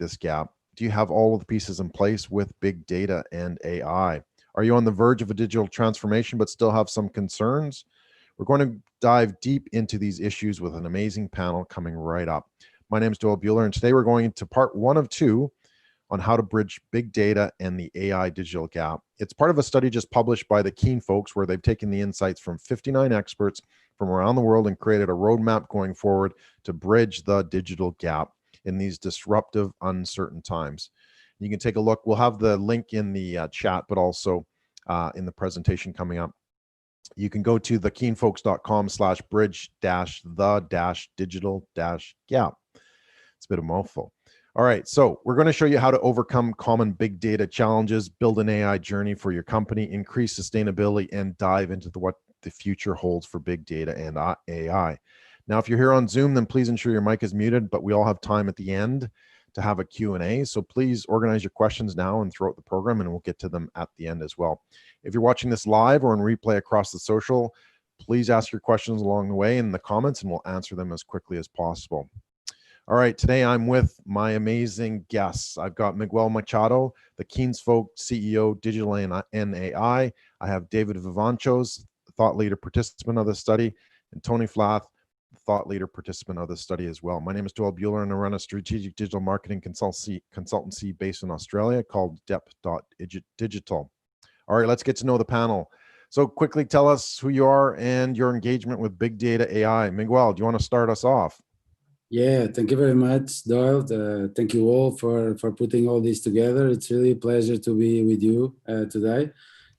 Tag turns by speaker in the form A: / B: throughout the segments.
A: this gap? Do you have all of the pieces in place with big data and AI? Are you on the verge of a digital transformation but still have some concerns? We're going to dive deep into these issues with an amazing panel coming right up. My name is Doyle Buehler, and today we're going into part 1 of 2 on how to bridge big data and the AI digital gap. It's part of a study just published by the Keenfolks, where they've taken the insights from 59 experts from around the world and created a roadmap going forward to bridge the digital gap in these disruptive, uncertain times. You can take a look. We'll have the link in the chat, but also in the presentation coming up. You can go to thekeenfolks.com/bridge-the-digital-gap. It's a bit of a mouthful. All right, so we're going to show you how to overcome common big data challenges, build an AI journey for your company, increase sustainability, and dive into what the future holds for big data and AI. Now, if you're here on Zoom, then please ensure your mic is muted, but we all have time at the end to have a Q&A. So please organize your questions now and throughout the program, and we'll get to them at the end as well. If you're watching this live or in replay across the social, please ask your questions along the way in the comments, and we'll answer them as quickly as possible. All right, today I'm with my amazing guests. I've got Miguel Machado, the Keenfolks CEO Digital AI. I have David Vivancos, thought leader participant of the study, and Tony Flath, thought leader participant of the study as well. My name is Doyle Buehler, and I run a strategic digital marketing consultancy based in Australia called Digital. All right, let's get to know the panel. So quickly tell us who you are and your engagement with big data AI. Miguel, do you want to start us off?
B: Yeah, thank you very much, Doyle. Thank you all for putting all this together. It's really a pleasure to be with you today.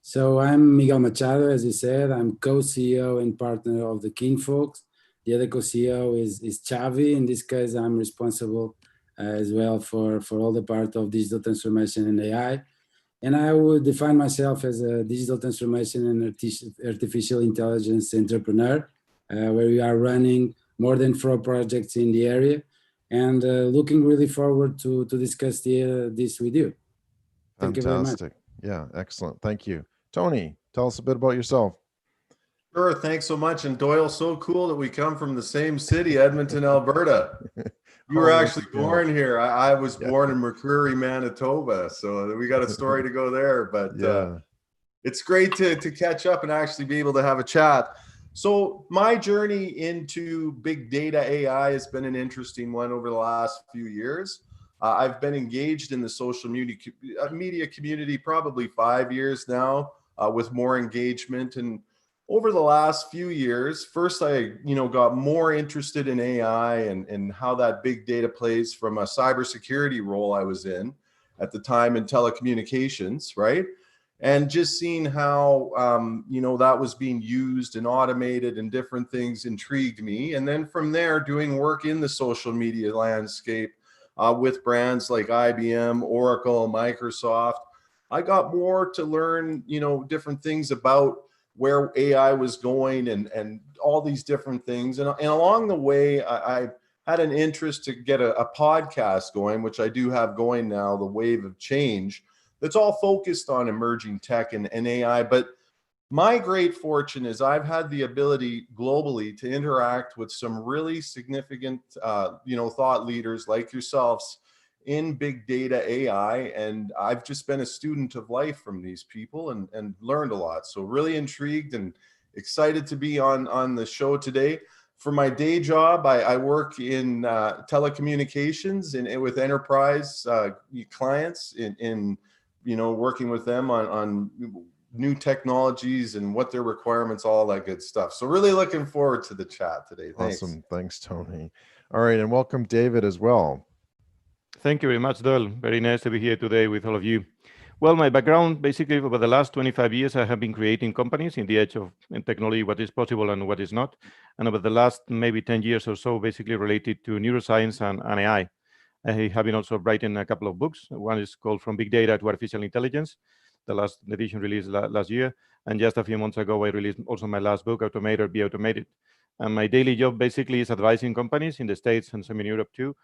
B: So I'm Miguel Machado, as you said. I'm co-CEO and partner of the Keenfolks. The other co-CEO is Xavi. In this case, I'm responsible as well for all the part of digital transformation and AI. And I would define myself as a digital transformation and artificial intelligence entrepreneur, where we are running more than 4 projects in the area, and looking really forward to discuss this with you. Thank you very much.
A: Yeah, excellent. Thank you. Tony, tell us a bit about yourself.
C: Sure, thanks so much. And Doyle, so cool that we come from the same city, Edmonton, Alberta. You were actually born here. I was born in McCreary, Manitoba. So we got a story to go there. But it's great to catch up and actually be able to have a chat. So my journey into big data AI has been an interesting one over the last few years. I've been engaged in the social media community probably 5 years now, with more engagement. And over the last few years, first I got more interested in AI and how that big data plays from a cybersecurity role I was in at the time in telecommunications, right? And just seeing how that was being used and automated and different things intrigued me. And then from there, doing work in the social media landscape with brands like IBM, Oracle, Microsoft, I got more to learn, different things about where AI was going and all these different things. And along the way, I had an interest to get a podcast going, which I do have going now, The Wave of Change. That's all focused on emerging tech and AI. But my great fortune is I've had the ability globally to interact with some really significant, thought leaders like yourselves in big data AI. And I've just been a student of life from these people and learned a lot. So really intrigued and excited to be on the show today. For my day job, I work in telecommunications and with enterprise clients in working with them on new technologies and what their requirements, all that good stuff. So really looking forward to the chat today. Thanks.
A: Awesome. Thanks, Tony. All right. And welcome, David, as well.
D: Thank you very much, Doyle. Very nice to be here today with all of you. Well, my background, basically, over the last 25 years, I have been creating companies in the edge of technology, what is possible and what is not. And over the last maybe 10 years or so, basically related to neuroscience and AI. I have been also writing a couple of books. One is called From Big Data to Artificial Intelligence. The last edition released last year. And just a few months ago, I released also my last book, Automate or Be Automated. And my daily job basically is advising companies in the States and some in Europe too,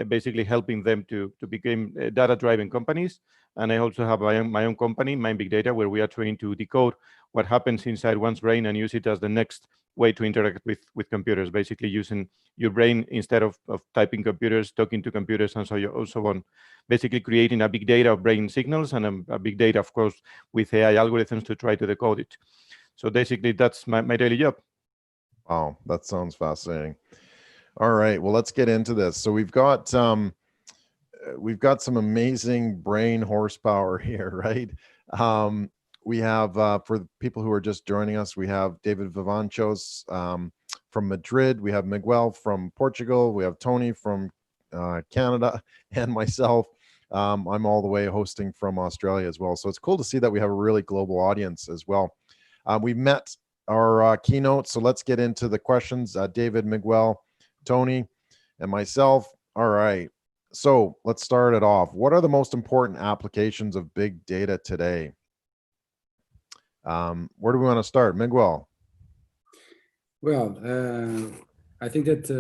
D: basically helping them to become data-driven companies. And I also have my own company, Mind Big Data, where we are trying to decode what happens inside one's brain and use it as the next way to interact with computers, basically using your brain instead of typing computers, talking to computers, and so on. Basically creating a big data of brain signals and a big data, of course, with AI algorithms to try to decode it. So basically, that's my daily job.
A: Wow, that sounds fascinating. All right, well, let's get into this. So we've got some amazing brain horsepower here, right? We have, for the people who are just joining us, we have David Vivancos from Madrid. We have Miguel from Portugal. We have Tony from Canada, and myself. I'm all the way hosting from Australia as well. So it's cool to see that we have a really global audience as well. We've met our keynote, so let's get into the questions. David, Miguel, Tony, and myself. All right. So let's start it off. What are the most important applications of big data today? Where do we want to start? Miguel.
B: Well, I think that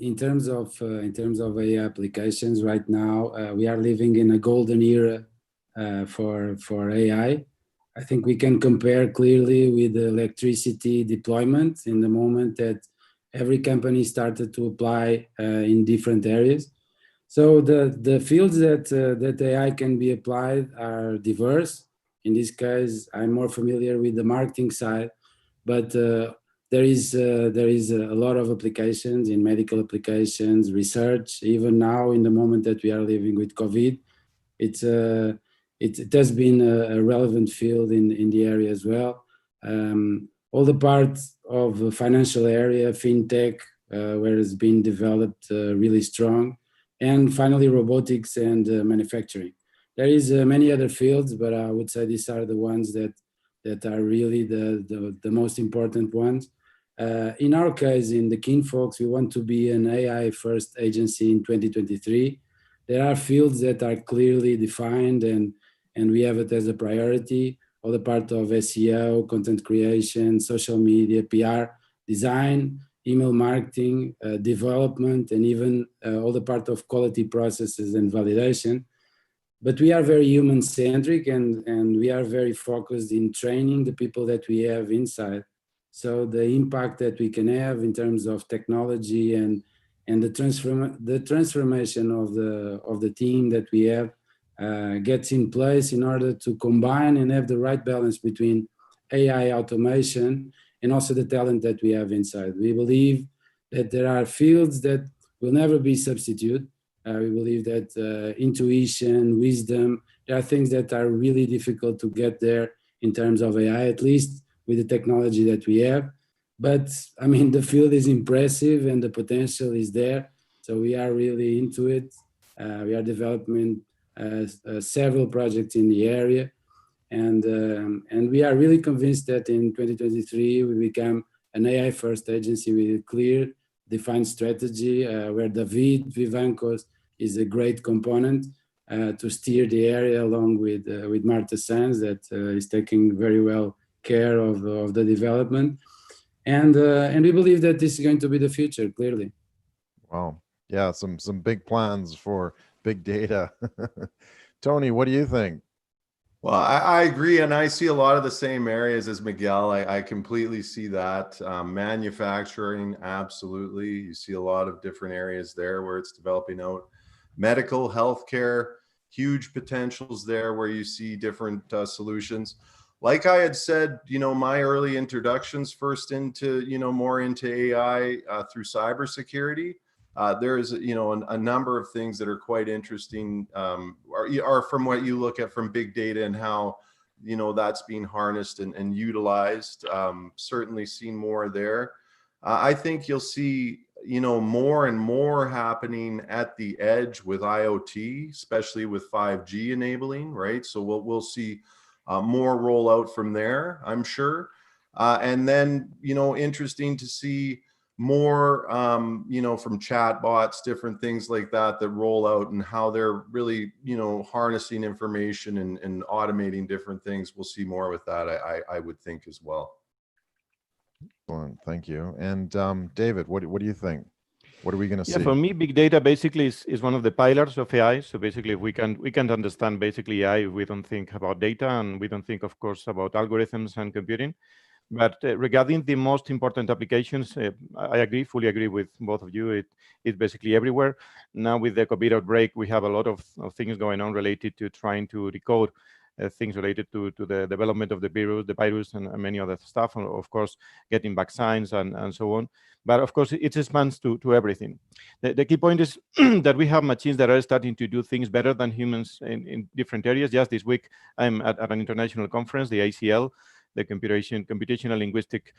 B: in terms of AI applications right now, we are living in a golden era for AI. I think we can compare clearly with the electricity deployment in the moment that every company started to apply in different areas. So the fields that AI can be applied are diverse. In this case, I'm more familiar with the marketing side, but there is a lot of applications in medical applications, research. Even now, in the moment that we are living with COVID, it has been a relevant field in the area as well. All the parts of the financial area, fintech, where it's been developed really strong, and finally robotics and manufacturing. There is many other fields, but I would say these are the ones that are really the most important ones. In our case, in the Keenfolks, we want to be an AI first agency in 2023. There are fields that are clearly defined and we have it as a priority. All the part of SEO, content creation, social media, PR, design, email marketing, development, and even all the part of quality processes and validation. But we are very human-centric and we are very focused in training the people that we have inside. So the impact that we can have in terms of technology and the transformation of the team that we have gets in place in order to combine and have the right balance between AI automation and also the talent that we have inside. We believe that there are fields that will never be substituted. We believe that intuition, wisdom, there are things that are really difficult to get there in terms of AI, at least with the technology that we have. But I mean, the field is impressive and the potential is there. So we are really into it. We are developing several projects in the area. And we are really convinced that in 2023, we become an AI first agency with a clear, defined strategy where David Vivancos is a great component to steer the area along with Marta Sanz that is taking very well care of the development. And we believe that this is going to be the future, clearly.
A: Wow. Yeah, some big plans for big data. Tony, what do you think?
C: Well, I agree, and I see a lot of the same areas as Miguel. I completely see that. Manufacturing, absolutely. You see a lot of different areas there where it's developing out. Medical, healthcare, huge potentials there where you see different solutions. Like I had said, my early introductions first into, more into AI through cybersecurity. There's, a number of things that are quite interesting, are from what you look at from big data and how, that's being harnessed and utilized. Certainly seen more there. I think you'll see, more and more happening at the edge with IoT, especially with 5G enabling, right? So we'll see more rollout from there, I'm sure. And then, interesting to see more, from chatbots, different things like that roll out and how they're really, harnessing information and automating different things. We'll see more with that, I would think as well.
A: Excellent. Thank you. And David, what do you think? What are we going to see?
D: For me, big data basically is one of the pillars of AI. So basically, we can't understand basically AI if we don't think about data, and we don't think, of course, about algorithms and computing. But regarding the most important applications, I fully agree with both of you. It's basically everywhere. Now with the COVID outbreak, we have a lot of things going on related to trying to decode things related to the development of the virus and many other stuff, and of course, getting vaccines and so on. But of course, it expands to everything. The key point is that we have machines that are starting to do things better than humans in different areas. Just this week, I'm at an international conference, the ACL, the Computational Linguistic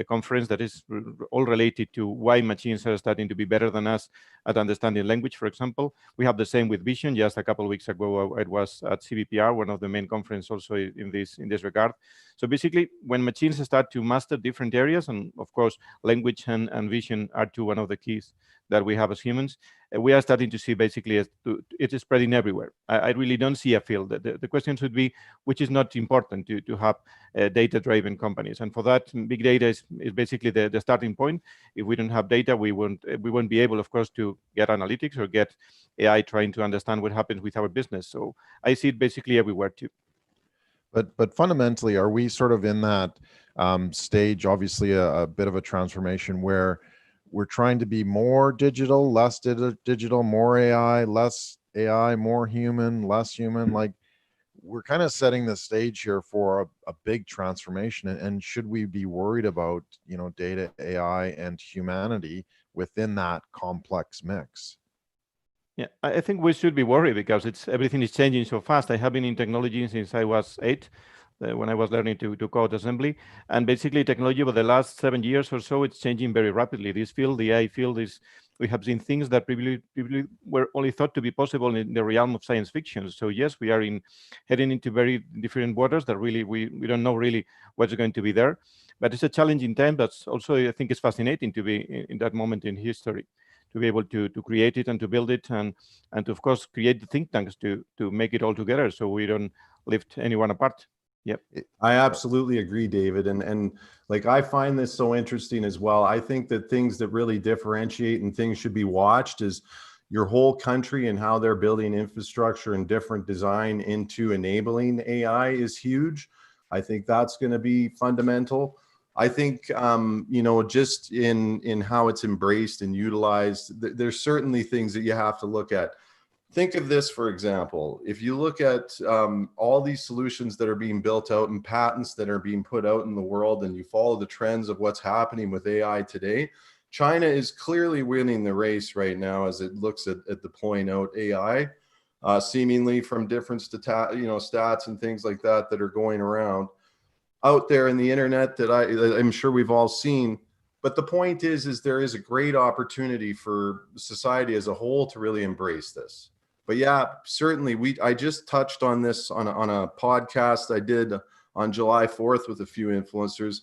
D: Conference, that is all related to why machines are starting to be better than us at understanding language, for example. We have the same with vision. Just a couple of weeks ago, it was at CVPR, one of the main conferences also in this regard. So basically, when machines start to master different areas, and of course, language and vision are one of the keys that we have as humans, we are starting to see basically it is spreading everywhere. I really don't see a field. The question should be, which is not important to have data-driven companies. And for that, big data is basically the starting point. If we don't have data, we won't be able, of course, to get analytics or get AI trying to understand what happens with our business. So I see it basically everywhere too.
A: But fundamentally, are we sort of in that stage, obviously a bit of a transformation where we're trying to be more digital, less digital, more AI, less AI, more human, less human? Like, we're kind of setting the stage here for a big transformation. And should we be worried about, data, AI, and humanity within that complex mix?
D: Yeah, I think we should be worried because everything is changing so fast. I have been in technology since I was 8, when I was learning to code assembly. And basically technology over the last 7 years or so, it's changing very rapidly. This field, the AI field, we have seen things that previously were only thought to be possible in the realm of science fiction. So yes, we are heading into very different waters that really we don't know really what's going to be there. But it's a challenging time. That's also, I think it's fascinating to be in that moment in history, to be able to create it and to build it and to, of course, create the think tanks to make it all together so we don't lift anyone apart. Yep.
C: I absolutely agree, David. And like, I find this so interesting as well. I think that things that really differentiate and things should be watched is your whole country and how they're building infrastructure and different design into enabling AI is huge. I think that's going to be fundamental. I think, just in how it's embraced and utilized, there's certainly things that you have to look at. Think of this, for example, if you look at all these solutions that are being built out and patents that are being put out in the world, and you follow the trends of what's happening with AI today, China is clearly winning the race right now as it looks at deploying out AI, seemingly from different stats and things like that are going around out there in the internet that I'm sure we've all seen. But the point is there is a great opportunity for society as a whole to really embrace this. But yeah, certainly I just touched on this on a podcast I did on July 4th with a few influencers.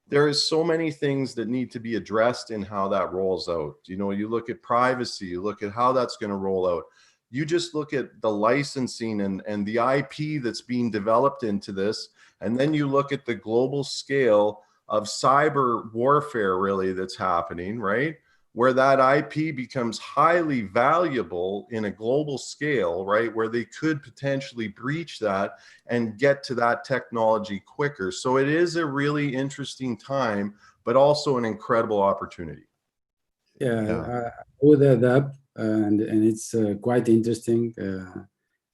C: There is so many things that need to be addressed in how that rolls out. You look at privacy, you look at how that's going to roll out. You just look at the licensing and the IP that's being developed into this. And then you look at the global scale of cyber warfare really that's happening, right? Where that IP becomes highly valuable in a global scale, right? Where they could potentially breach that and get to that technology quicker. So it is a really interesting time, but also an incredible opportunity.
B: Yeah. I would add up, and it's quite interesting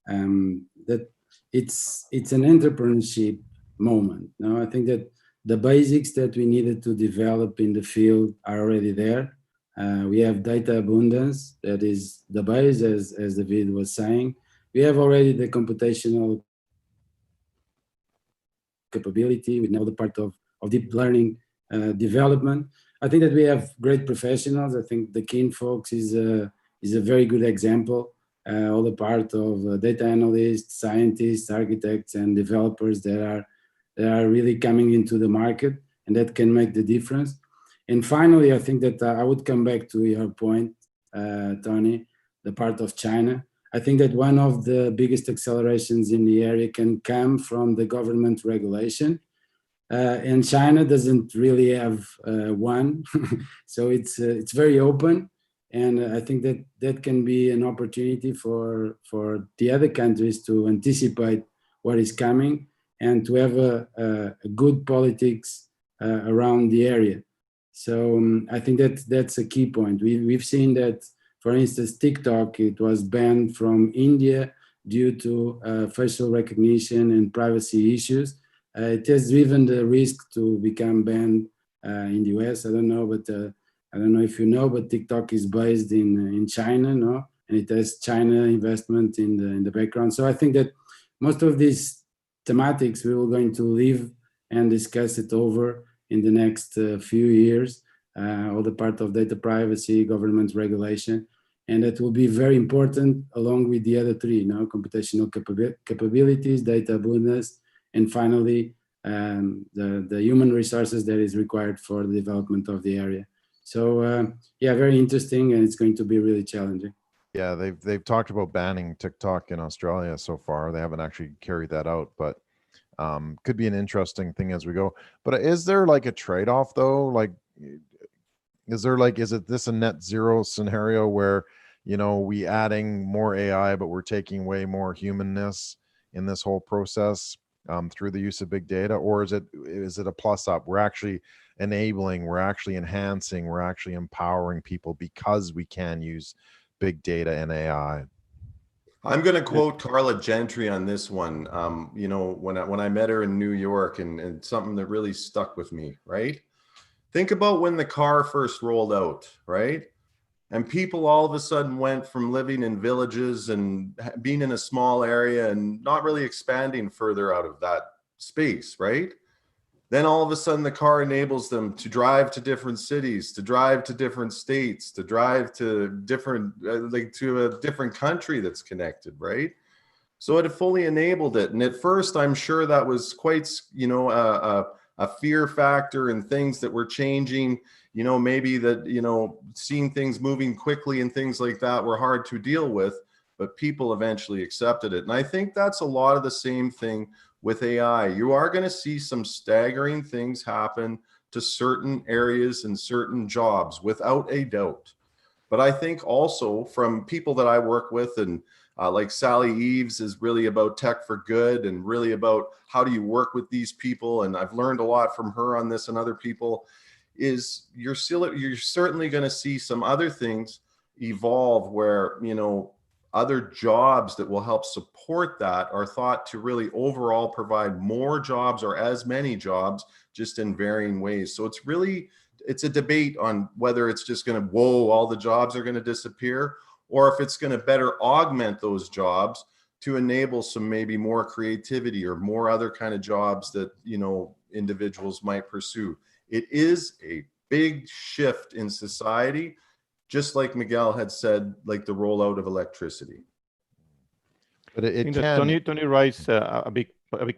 B: that it's an entrepreneurship moment. Now, I think that the basics that we needed to develop in the field are already there. We have data abundance, that is the base, as David was saying. We have already the computational capability. We know the part of deep learning development. I think that we have great professionals. I think the Keenfolks is a very good example. All the part of data analysts, scientists, architects, and developers that are really coming into the market, and that can make the difference. And finally, I think that I would come back to your point, Tony, the part of China. I think that one of the biggest accelerations in the area can come from the government regulation. And China doesn't really have one. So it's very open. And I think that can be an opportunity for the other countries to anticipate what is coming and to have a good politics around the area. So I think that's a key point. We've seen that, for instance, TikTok, it was banned from India due to facial recognition and privacy issues. It has driven the risk to become banned in the US. I don't know, but I don't know if you know, but TikTok is based in China, no? And it has China investment in the background. So I think that most of these thematics we were going to live and discuss it over in the next few years, all the part of data privacy, government regulation, and that will be very important along with the other three, computational capabilities, data abundance, and finally the human resources that is required for the development of the area. So yeah, very interesting, and it's going to be really challenging.
A: Yeah, they've talked about banning TikTok in Australia so far. They haven't actually carried that out, but could be an interesting thing as we go. But is there like a trade-off though? Like, is it this a net zero scenario where, we adding more AI, but we're taking away more humanness in this whole process through the use of big data? Or is it a plus up? We're actually enabling, we're actually enhancing, we're actually empowering people because we can use big data and AI.
C: I'm going to quote Carla Gentry on this one. When I met her in New York, and something that really stuck with me, right? Think about when the car first rolled out, right? And people all of a sudden went from living in villages and being in a small area and not really expanding further out of that space, right? Then all of a sudden the car enables them to drive to different cities, to drive to different states, to drive to different, to a different country that's connected, right? So it fully enabled it. And at first, I'm sure that was quite, a fear factor and things that were changing, maybe that, seeing things moving quickly and things like that were hard to deal with, but people eventually accepted it. And I think that's a lot of the same thing with AI. You are going to see some staggering things happen to certain areas and certain jobs without a doubt. But I think also from people that I work with, and like Sally Eves is really about tech for good and really about how do you work with these people. And I've learned a lot from her on this and other people, is you're certainly going to see some other things evolve where, other jobs that will help support that are thought to really overall provide more jobs or as many jobs, just in varying ways. So it's a debate on whether it's just going to, all the jobs are going to disappear, or if it's going to better augment those jobs to enable some maybe more creativity or more other kind of jobs that, individuals might pursue. It is a big shift in society, just like Miguel had said, like the rollout of electricity.
A: But
D: I think that Tony writes a big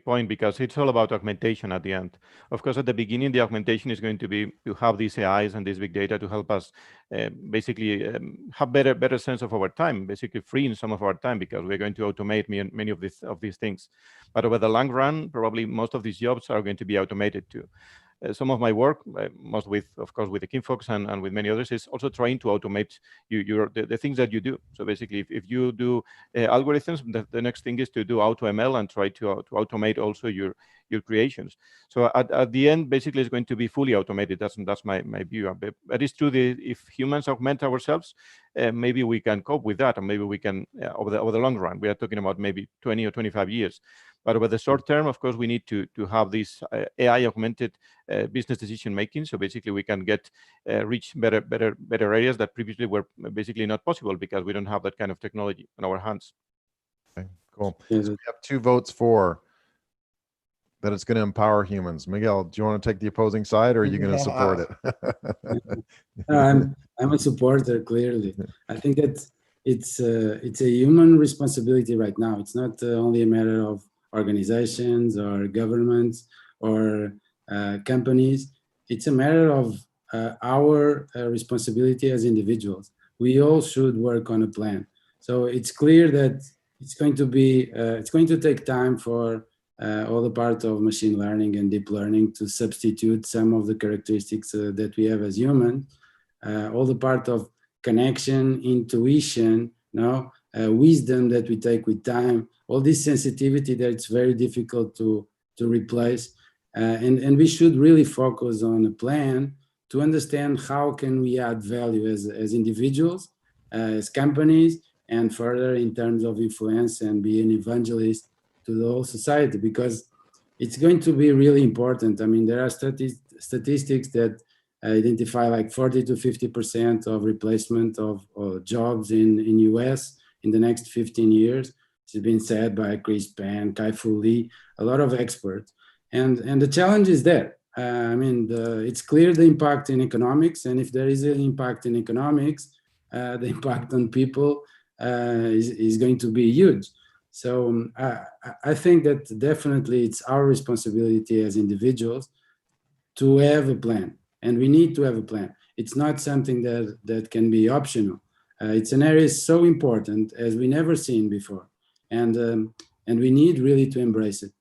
D: point, because it's all about augmentation at the end. Of course, at the beginning, the augmentation is going to be to have these AIs and this big data to help us basically have better sense of our time, basically freeing some of our time, because we're going to automate many of these things. But over the long run, probably most of these jobs are going to be automated too. Some of my work, most of course, with the Keenfolks and with many others, is also trying to automate the things that you do. So basically, if you do algorithms, the next thing is to do AutoML and try to automate also your creations. So at the end, basically, it's going to be fully automated. That's my view. But it's true that if humans augment ourselves, maybe we can cope with that, and maybe we can over the long run. We are talking about maybe 20 or 25 years. But over the short term, of course, we need to have this AI augmented business decision making. So basically, we can reach better areas that previously were basically not possible because we don't have that kind of technology in our hands.
A: Okay, cool. So we have 2 votes for that it's going to empower humans. Miguel, do you want to take the opposing side, or are you going to support it?
B: I'm a supporter, clearly. I think that it's a human responsibility right now. It's not only a matter of organizations or governments or companies. It's a matter of our responsibility as individuals. We all should work on a plan. So it's clear that it's going to take time for all the part of machine learning and deep learning to substitute some of the characteristics that we have as humans. All the part of connection, intuition, wisdom that we take with time, all this sensitivity that it's very difficult to replace. And we should really focus on a plan to understand how can we add value as individuals, as companies, and further in terms of influence and be an evangelist to the whole society, because it's going to be really important. I mean, there are statistics that identify like 40 to 50% of replacement of jobs in US in the next 15 years. It's been said by Chris Penn, Kai-Fu Lee, a lot of experts. And the challenge is there. I mean, it's clear the impact in economics, and if there is an impact in economics, the impact on people is going to be huge. So I think that definitely it's our responsibility as individuals to have a plan, and we need to have a plan. It's not something that can be optional. It's an area so important as we never seen before, and we need really to embrace it.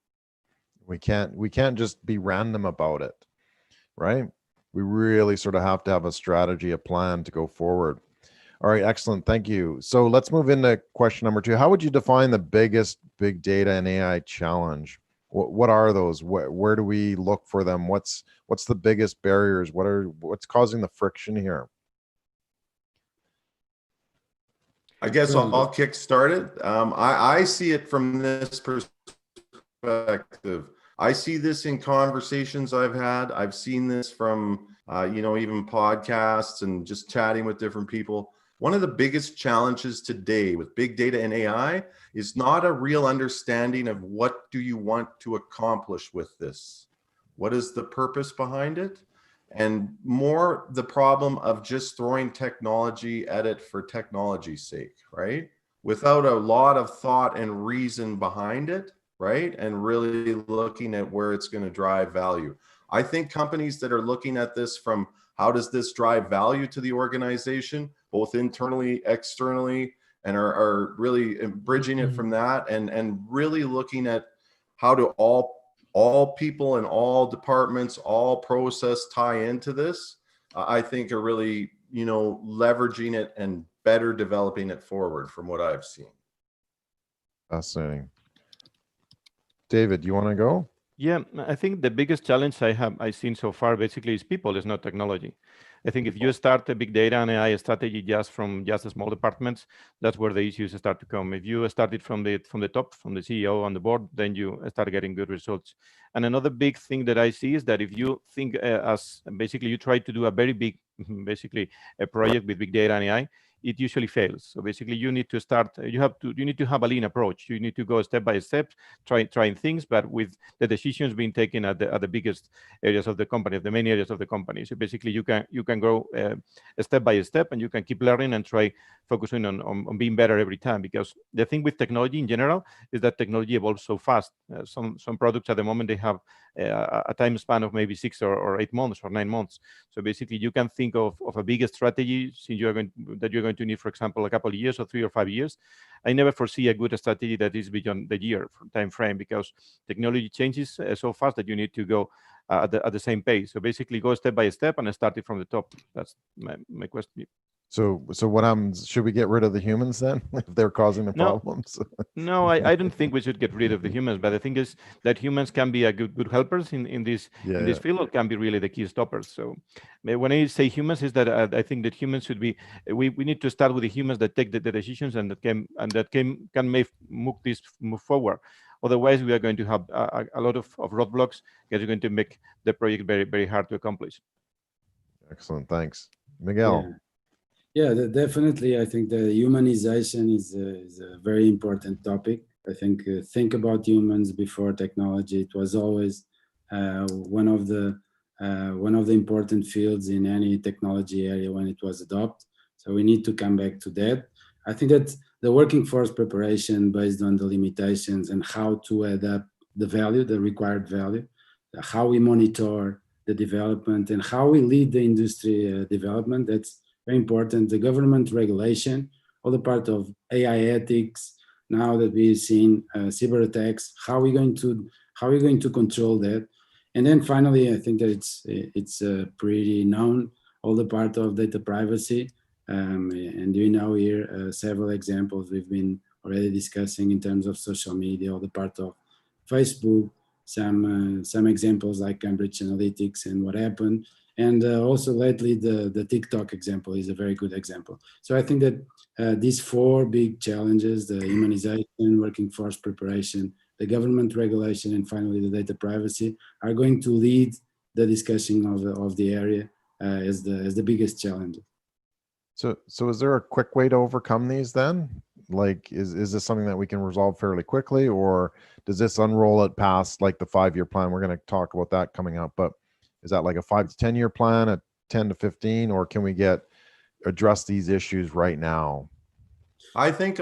A: We can't just be random about it, right? We really sort of have to have a strategy, a plan to go forward. All right, excellent. Thank you. So let's move into question number 2. How would you define the biggest big data and AI challenge? What are those? Where do we look for them? What's the biggest barriers? What's causing the friction here?
C: I guess I'll kick start it. I see it from this perspective. I see this in conversations I've had. I've seen this from, even podcasts and just chatting with different people. One of the biggest challenges today with big data and AI is not a real understanding of what do you want to accomplish with this? What is the purpose behind it? And more the problem of just throwing technology at it for technology's sake, right? Without a lot of thought and reason behind it, right? And really looking at where it's going to drive value. I think companies that are looking at this from how does this drive value to the organization, both internally, externally, and are really bridging it from that and really looking at how do all people and all departments, all process tie into this, I think are really, leveraging it and better developing it forward from what I've seen.
A: Fascinating. David, you want to go?
D: Yeah, I think the biggest challenge I've seen so far basically is people, is not technology. I think if you start a big data and AI strategy from the small departments, that's where the issues start to come. If you start it from the top, from the CEO on the board, then you start getting good results. And another big thing that I see is that if you think as basically you try to do a very big, basically a project with big data and AI, it usually fails. So basically you need to start, you need to have a lean approach. You need to go step by step, trying things, but with the decisions being taken at the biggest areas of the company, the main areas of the company. So basically you can go step by step, and you can keep learning and try focusing on being better every time. Because the thing with technology in general is that technology evolves so fast. Some products at the moment, they have a time span of maybe 6 or 8 months or 9 months. So basically you can think of a bigger strategy since you're going to need, for example, a couple of years or 3 or 5 years. I never foresee a good strategy that is beyond the year time frame, because technology changes so fast that you need to go at the same pace. So basically go step by step and start it from the top. That's my question.
A: So what should we get rid of the humans then if they're causing the problems?
D: No, I don't think we should get rid of the humans, but the thing is that humans can be a good helpers in this field, or can be really the key stoppers. So when I say humans, is that I think that humans should be, we need to start with the humans that take the decisions and that can move forward. Otherwise, we are going to have a lot of roadblocks that are going to make the project very, very hard to accomplish.
A: Excellent, thanks. Miguel.
B: Yeah, definitely. I think the humanization is a very important topic. I think about humans before technology. It was always one of the important fields in any technology area when it was adopted. So we need to come back to that. I think that the working force preparation based on the limitations and how to adapt the value, the required value, how we monitor the development and how we lead the industry development. That's very important. The government regulation, all the part of AI ethics. Now that we've seen cyber attacks, how are we going to control that? And then finally, I think that it's pretty known, all the part of data privacy. And you know here several examples we've been already discussing in terms of social media, all the part of Facebook, some examples like Cambridge Analytics and what happened. And also lately, the TikTok example is a very good example. So I think that these four big challenges, the immunization, working force preparation, the government regulation, and finally the data privacy, are going to lead the discussion of the area as the biggest challenge.
A: So is there a quick way to overcome these then? Like, is this something that we can resolve fairly quickly, or does this unroll it past like the 5-year plan? We're going to talk about that coming up, but is that like a 5 to 10-year plan, a 10 to 15, or can we address these issues right now?
C: I think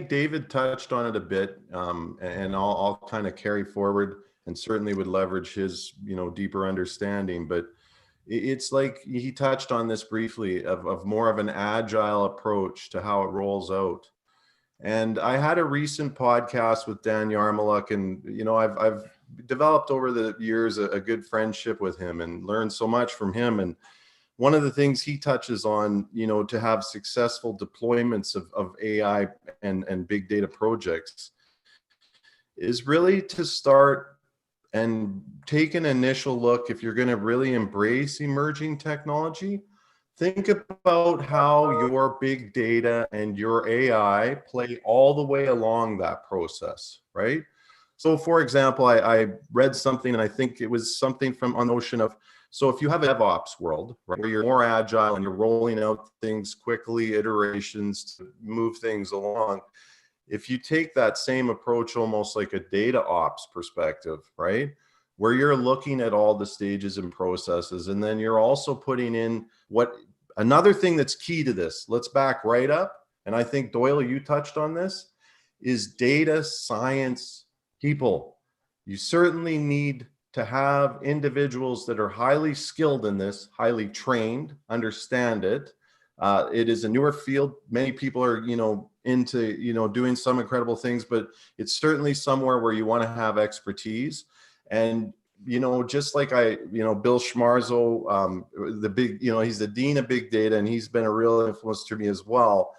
C: David touched on it a bit, and I'll kind of carry forward, and certainly would leverage his deeper understanding. But it's like he touched on this briefly of more of an agile approach to how it rolls out. And I had a recent podcast with Dan Yarmuluk, and I've developed over the years a good friendship with him and learned so much from him. And one of the things he touches on, to have successful deployments of AI and big data projects is really to start and take an initial look. If you're going to really embrace emerging technology, think about how your big data and your AI play all the way along that process, right? So for example, I read something, and I think it was something from on the notion of, so if you have a DevOps world, right, where you're more agile and you're rolling out things quickly, iterations to move things along, if you take that same approach almost like a data ops perspective, right, where you're looking at all the stages and processes, and then you're also putting in another thing that's key to this, let's back right up, and I think Doyle, you touched on this, is data science people. You certainly need to have individuals that are highly skilled in this, highly trained, understand it. It is a newer field. Many people are, into, doing some incredible things, but it's certainly somewhere where you want to have expertise. And, just like Bill Schmarzo, the big, he's the dean of big data, and he's been a real influence to me as well.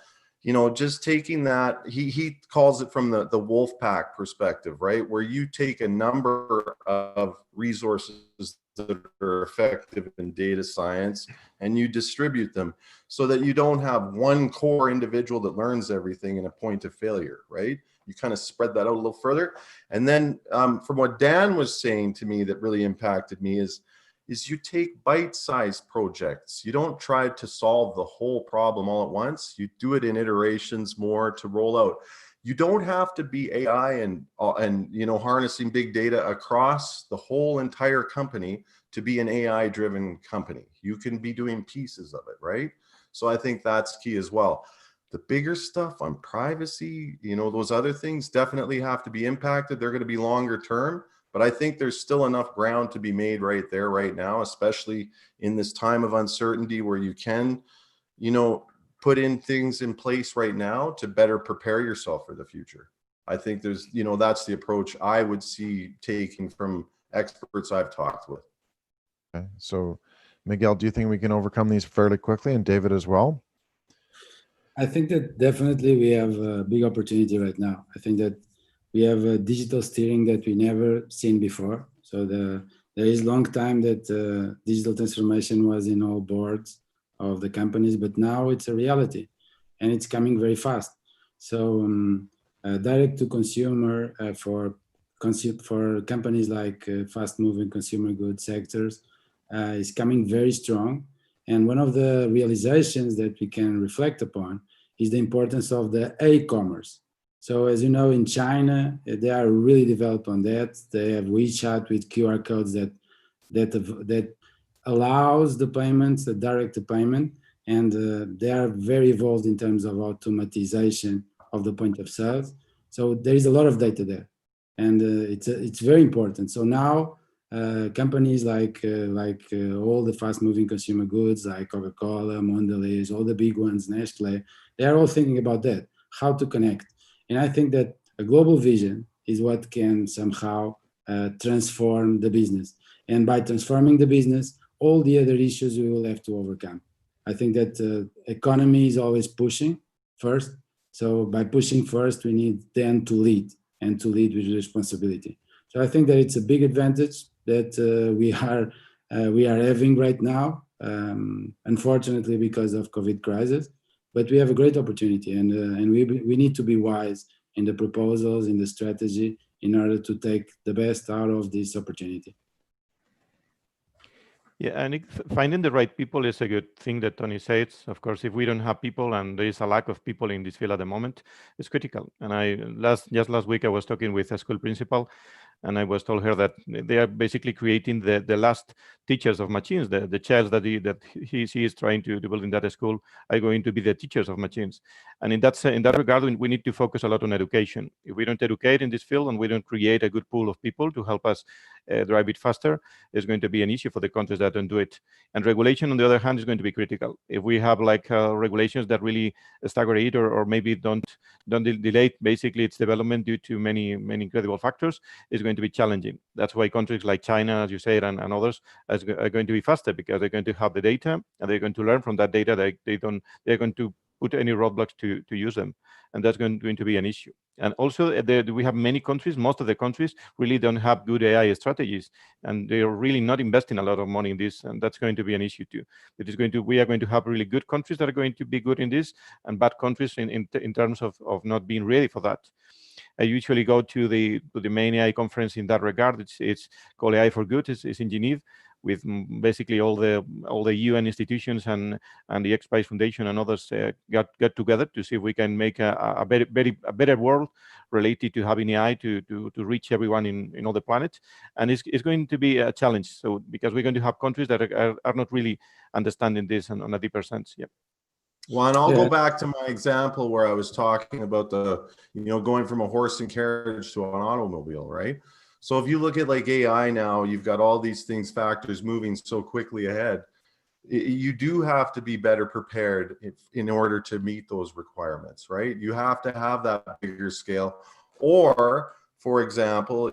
C: Just taking that, he calls it from the wolf pack perspective, right? Where you take a number of resources that are effective in data science and you distribute them so that you don't have one core individual that learns everything in a point of failure, right? You kind of spread that out a little further. And then from what Dan was saying to me that really impacted me is you take bite-sized projects. You don't try to solve the whole problem all at once. You do it in iterations more to roll out. You don't have to be AI and harnessing big data across the whole entire company to be an AI-driven company. You can be doing pieces of it, right? So I think that's key as well. The bigger stuff on privacy, those other things definitely have to be impacted. They're going to be longer term. But I think there's still enough ground to be made right there, right now, especially in this time of uncertainty where you can, put in things in place right now to better prepare yourself for the future. I think there's, that's the approach I would see taking from experts I've talked with.
A: Okay. So, Miguel, do you think we can overcome these fairly quickly, and David as well?
B: I think that definitely we have a big opportunity right now. I think that we have a digital steering that we never seen before. So there is long time that digital transformation was in all boards of the companies, but now it's a reality and it's coming very fast. So direct to consumer for companies like fast moving consumer goods sectors is coming very strong. And one of the realizations that we can reflect upon is the importance of the e-commerce. So as you know, in China, they are really developed on that. They have WeChat with QR codes that allows the payments, the direct to payment, and they are very evolved in terms of automatization of the point of sales. So there is a lot of data there, and it's very important. So now companies like all the fast-moving consumer goods, like Coca-Cola, Mondelez, all the big ones, Nestle, they are all thinking about that, how to connect. And I think that a global vision is what can somehow transform the business. And by transforming the business, all the other issues we will have to overcome. I think that economy is always pushing first. So by pushing first, we need then to lead, and to lead with responsibility. So I think that it's a big advantage that we are having right now, unfortunately because of COVID crisis. But we have a great opportunity, and we need to be wise in the proposals, in the strategy, in order to take the best out of this opportunity.
D: Yeah, and finding the right people is a good thing that Tony says. Of course, if we don't have people, and there is a lack of people in this field at the moment, it's critical. And just last week I was talking with a school principal, and I was told her that they are basically creating the last teachers of machines. The child that she is trying to build in that school are going to be the teachers of machines. And in that regard, we need to focus a lot on education. If we don't educate in this field and we don't create a good pool of people to help us drive it faster, it's going to be an issue for the countries that don't do it. And regulation, on the other hand, is going to be critical. If we have like regulations that really stagger it, or maybe don't delay basically its development due to many incredible factors, it's going to be challenging. That's why countries like China, as you said, and others are going to be faster, because they're going to have the data and they're going to learn from that data. They're going to put any roadblocks to use them, and that's going to be an issue. And also, we have many countries. Most of the countries really don't have good AI strategies, and they are really not investing a lot of money in this, and that's going to be an issue too. We are going to have really good countries that are going to be good in this, and bad countries in terms of not being ready for that. I usually go to the main AI conference in that regard. It's called AI for Good. It's in Geneva, with basically all the UN institutions and the X Prize Foundation and others got together to see if we can make a better world related to having AI to reach everyone in all the planet. And it's going to be a challenge. So because we're going to have countries that are not really understanding this on a deeper sense. Yeah.
C: Well, and I'll go back to my example where I was talking about going from a horse and carriage to an automobile, right? So if you look at like AI now, you've got all these factors moving so quickly ahead. You do have to be better prepared in order to meet those requirements, right? You have to have that bigger scale. Or, for example,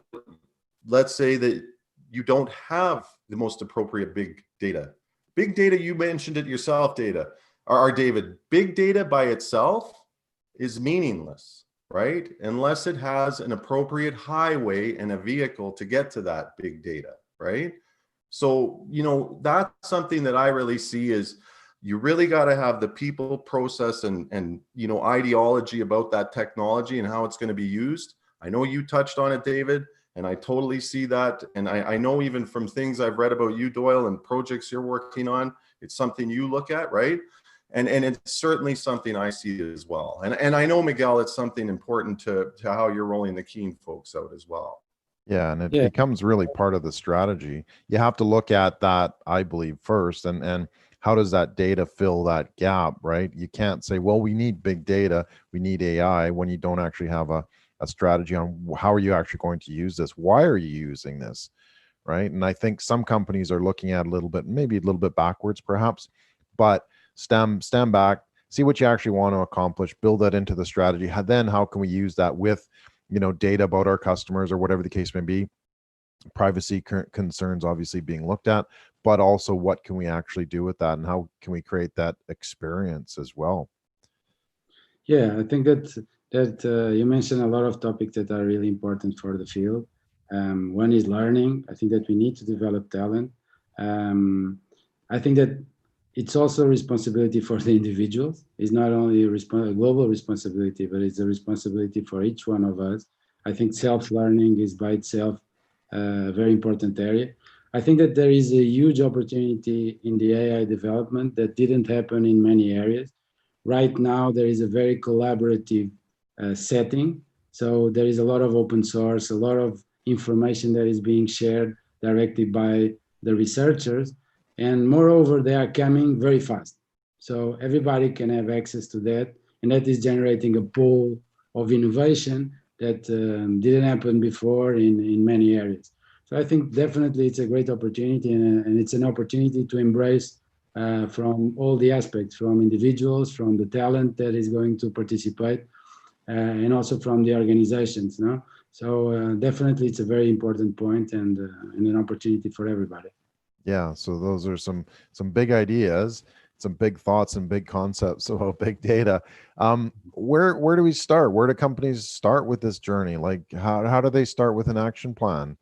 C: let's say that you don't have the most appropriate big data. Big data, you mentioned it yourself, David, big data by itself is meaningless, right? Unless it has an appropriate highway and a vehicle to get to that big data, right? So, that's something that I really see is you really got to have the people, process, and ideology about that technology and how it's going to be used. I know you touched on it, David, and I totally see that. And I know even from things I've read about you, Doyle, and projects you're working on, it's something you look at, right? And it's certainly something I see as well. And I know, Miguel, it's something important to how you're rolling the Keenfolks out as well.
A: Yeah, and it becomes really part of the strategy. You have to look at that, I believe, first, and how does that data fill that gap, right? You can't say, well, we need big data, we need AI, when you don't actually have a strategy on how are you actually going to use this? Why are you using this, right? And I think some companies are looking at maybe a little bit backwards, perhaps, but stand back, see what you actually want to accomplish, build that into the strategy. Then how can we use that with data about our customers or whatever the case may be? Privacy concerns obviously being looked at, but also what can we actually do with that, and how can we create that experience as well?
B: Yeah, I think that you mentioned a lot of topics that are really important for the field. One is learning. I think that we need to develop talent. I think that it's also a responsibility for the individuals. It's not only a global responsibility, but it's a responsibility for each one of us. I think self-learning is by itself a very important area. I think that there is a huge opportunity in the AI development that didn't happen in many areas. Right now, there is a very collaborative setting. So there is a lot of open source, a lot of information that is being shared directly by the researchers. And moreover, they are coming very fast. So everybody can have access to that. And that is generating a pool of innovation that didn't happen before in many areas. So I think definitely it's a great opportunity, and it's an opportunity to embrace from all the aspects, from individuals, from the talent that is going to participate, and also from the organizations. No? So definitely it's a very important point and an opportunity for everybody.
A: Yeah, so those are some big ideas. some big thoughts and big concepts about big data. Where do we start? Where do companies start with this journey? Like how do they start with an action plan?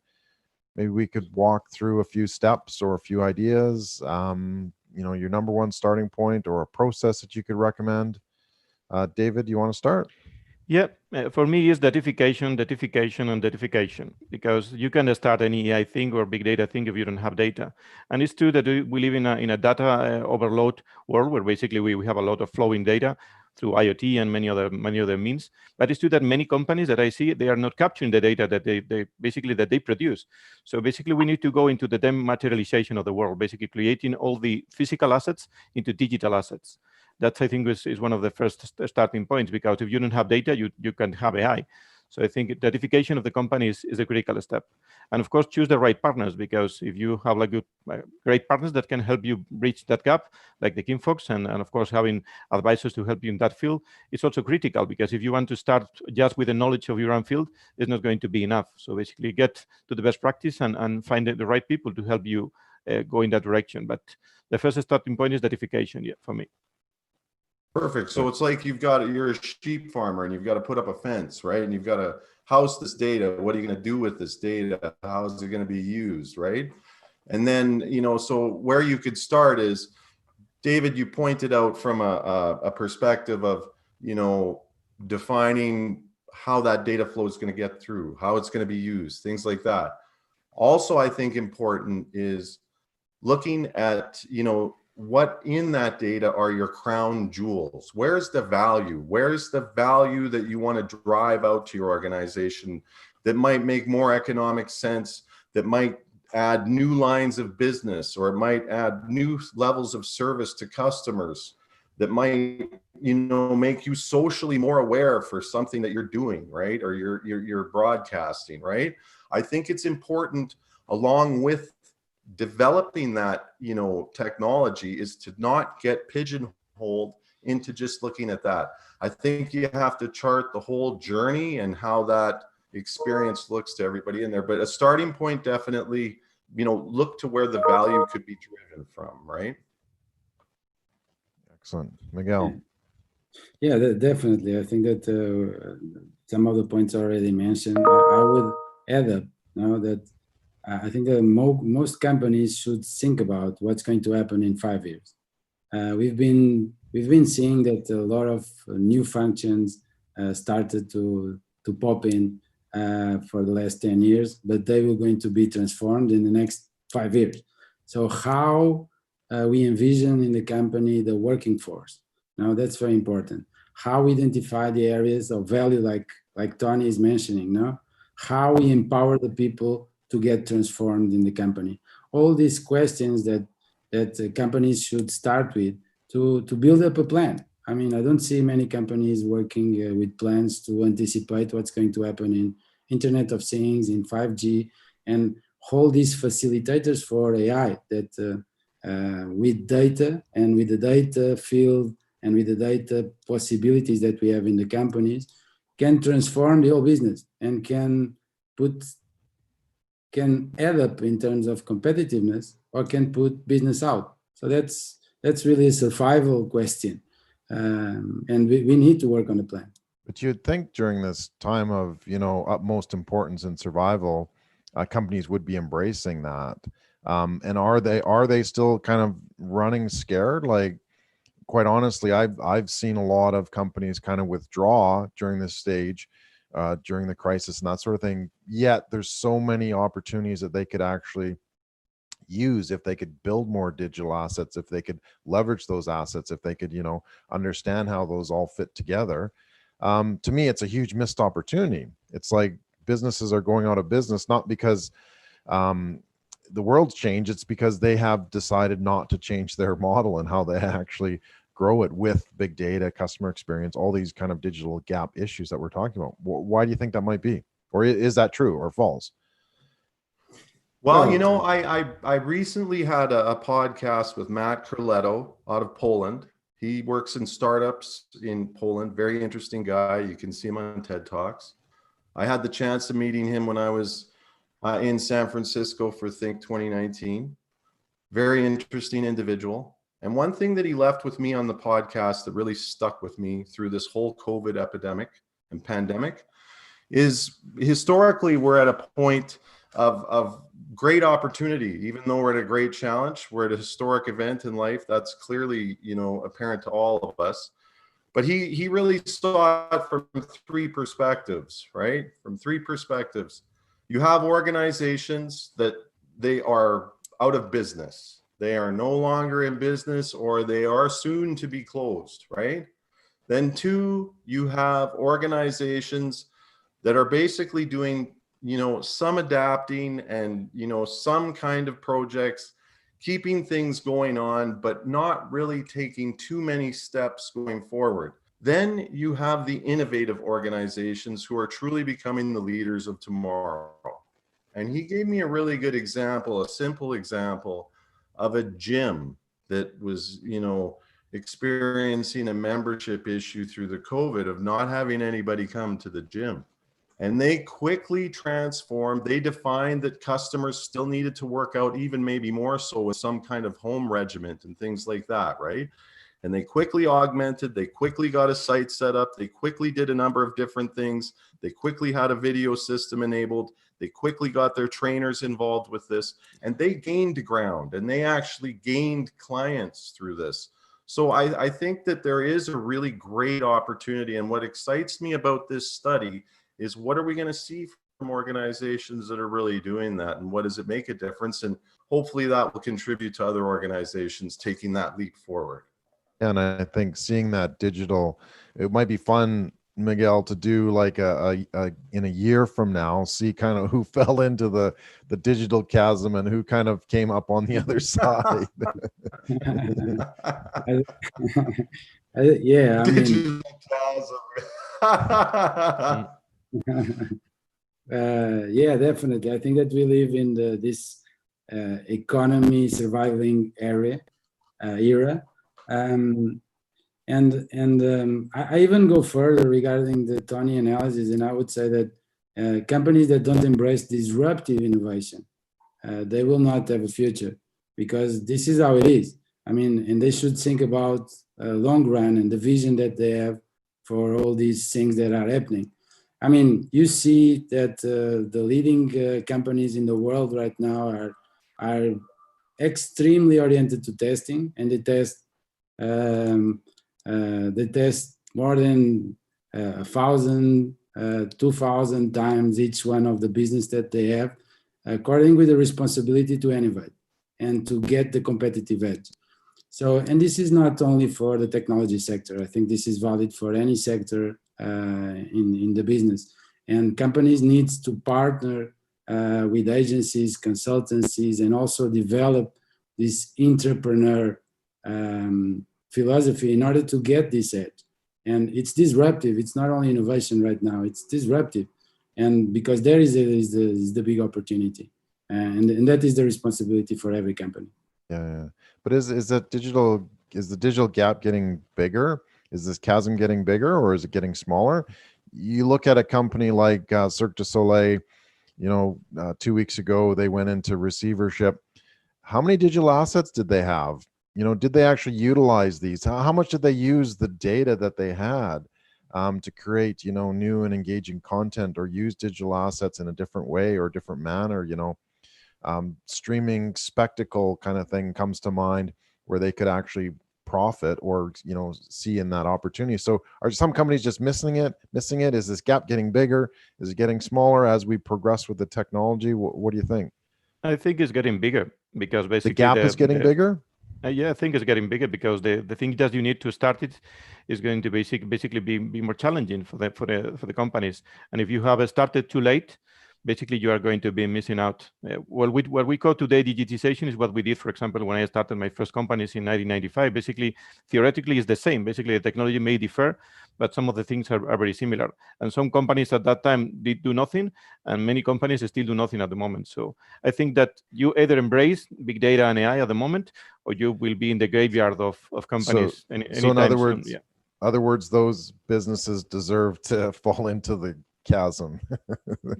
A: Maybe we could walk through a few steps or a few ideas. Your number one starting point or a process that you could recommend. David, do you want to start?
D: Yeah, for me, it's datification, and datification, because you can start any AI thing or big data thing if you don't have data. And it's true that we live in a data overload world where basically we have a lot of flowing data through IoT and many other means. But it's true that many companies that I see, they are not capturing the data that they produce. So basically, we need to go into the dematerialization of the world, basically creating all the physical assets into digital assets. That, I think, is one of the first starting points, because if you don't have data, you can't have AI. So I think datification of the company is a critical step. And of course, choose the right partners, because if you have like great partners that can help you bridge that gap, like the Keenfolks, and of course, having advisors to help you in that field, it's also critical, because if you want to start just with the knowledge of your own field, it's not going to be enough. So basically get to the best practice and find the right people to help you go in that direction. But the first starting point is datification, yeah, for me.
C: Perfect. So it's like you're a sheep farmer and you've got to put up a fence, right? And you've got to house this data. What are you going to do with this data? How is it going to be used, right? And then, so where you could start is, David, you pointed out from a perspective of, defining how that data flow is going to get through, how it's going to be used, things like that. Also, I think important is looking at, what in that data are your crown jewels? Where's the value? Where's the value that you want to drive out to your organization that might make more economic sense, that might add new lines of business, or it might add new levels of service to customers, that might, make you socially more aware for something that you're doing, right? Or you're broadcasting, right? I think it's important, along with developing that technology, is to not get pigeonholed into just looking at that. I think you have to chart the whole journey and how that experience looks to everybody in there. But a starting point, definitely, look to where the value could be driven from, right?
A: Excellent. Miguel.
B: Yeah, definitely. I think that some of the points already mentioned. I would add up that I think that most companies should think about what's going to happen in 5 years. We've been seeing that a lot of new functions started to pop in for the last 10 years, but they were going to be transformed in the next 5 years. So how we envision in the company the working force. Now that's very important. How we identify the areas of value, like Tony is mentioning. Now, how we empower the people to get transformed in the company. All these questions that companies should start with to build up a plan. I mean, I don't see many companies working with plans to anticipate what's going to happen in Internet of Things, in 5G, and all these facilitators for AI that with data and with the data field and with the data possibilities that we have in the companies can transform the whole business and can add up in terms of competitiveness, or can put business out. So that's really a survival question, and we need to work on the plan.
A: But you'd think during this time of utmost importance in survival, companies would be embracing that. And are they still kind of running scared? Like, quite honestly, I've seen a lot of companies kind of withdraw during this stage, during the crisis and that sort of thing. Yet there's so many opportunities that they could actually use if they could build more digital assets, if they could leverage those assets, if they could understand how those all fit together. To me, it's a huge missed opportunity. It's like businesses are going out of business, not because the world's changed, it's because they have decided not to change their model and how they actually grow it with big data, customer experience, all these kind of digital gap issues that we're talking about. Why do you think that might be? Or is that true or false?
C: Well, I recently had a podcast with Matt Carletto out of Poland. He works in startups in Poland. Very interesting guy. You can see him on TED Talks. I had the chance of meeting him when I was in San Francisco for Think 2019. Very interesting individual. And one thing that he left with me on the podcast that really stuck with me through this whole COVID epidemic and pandemic is historically we're at a point of great opportunity. Even though we're at a great challenge, we're at a historic event in life. That's clearly, apparent to all of us. But he really saw it from three perspectives, right? From three perspectives. You have organizations that they are out of business. They are no longer in business, or they are soon to be closed, right? Then two, you have organizations that are basically doing, some adapting and, some kind of projects, keeping things going on, but not really taking too many steps going forward. Then you have the innovative organizations who are truly becoming the leaders of tomorrow. And he gave me a really good example, a simple example of a gym that was, experiencing a membership issue through the COVID of not having anybody come to the gym. And they quickly transformed. They defined that customers still needed to work out, even maybe more so with some kind of home regiment and things like that, right? And they quickly augmented, they quickly got a site set up, they quickly did a number of different things, they quickly had a video system enabled, they quickly got their trainers involved with this, and they gained ground, and they actually gained clients through this. So I think that there is a really great opportunity, and what excites me about this study is what are we going to see from organizations that are really doing that, and what does it make a difference? And hopefully that will contribute to other organizations taking that leap forward.
A: And I think seeing that digital, it might be fun, Miguel, to do like a in a year from now, see kind of who fell into the digital chasm and who kind of came up on the other side.
B: Yeah, I mean, yeah, definitely. I think that we live in this economy surviving era. I even go further regarding the Tony analysis, and I would say that companies that don't embrace disruptive innovation, they will not have a future, because this is how it is. I mean, and they should think about long run and the vision that they have for all these things that are happening. I mean, you see that the leading companies in the world right now are extremely oriented to testing, and they test more than 1,000, 2,000 times each one of the business that they have, according with the responsibility to innovate and to get the competitive edge. So, and this is not only for the technology sector. I think this is valid for any sector in the business. And companies need to partner with agencies, consultancies, and also develop this entrepreneur philosophy in order to get this edge. And it's disruptive. It's not only innovation right now, it's disruptive. And because there is the big opportunity. And that is the responsibility for every company.
A: Yeah. But is the digital gap getting bigger? Is this chasm getting bigger, or is it getting smaller? You look at a company like Cirque du Soleil, 2 weeks ago, they went into receivership. How many digital assets did they have? Did they actually utilize these? How much did they use the data that they had to create, new and engaging content, or use digital assets in a different way or different manner? Streaming spectacle kind of thing comes to mind, where they could actually profit or, see in that opportunity. So are some companies just missing it? Is this gap getting bigger? Is it getting smaller as we progress with the technology? What do you think?
D: I think it's getting bigger, because basically
A: the gap is getting bigger.
D: Yeah, I think it's getting bigger, because the thing that you need to start it is going to basically be more challenging for the companies. And if you have started too late, basically you are going to be missing out. What we call today digitization is what we did, for example, when I started my first companies in 1995. Basically, theoretically, it's the same. Basically, the technology may differ, but some of the things are very similar. And some companies at that time did do nothing, and many companies still do nothing at the moment. So I think that you either embrace big data and AI at the moment, or you will be in the graveyard of companies.
A: So in other words, those businesses deserve to fall into the chasm.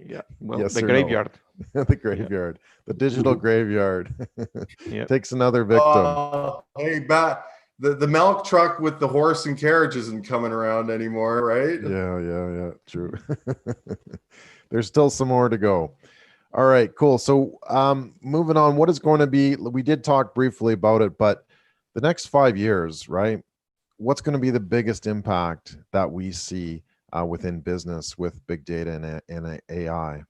D: Yeah, well, yes, the graveyard.
A: The graveyard, the digital graveyard.
D: Yeah.
A: Takes another victim.
C: Hey, the milk truck with the horse and carriage isn't coming around anymore, right?
A: Yeah, true. There's still some more to go. All right, cool. So moving on, what is going to be, we did talk briefly about it, but the next 5 years, right? What's going to be the biggest impact that we see within business with big data and AI?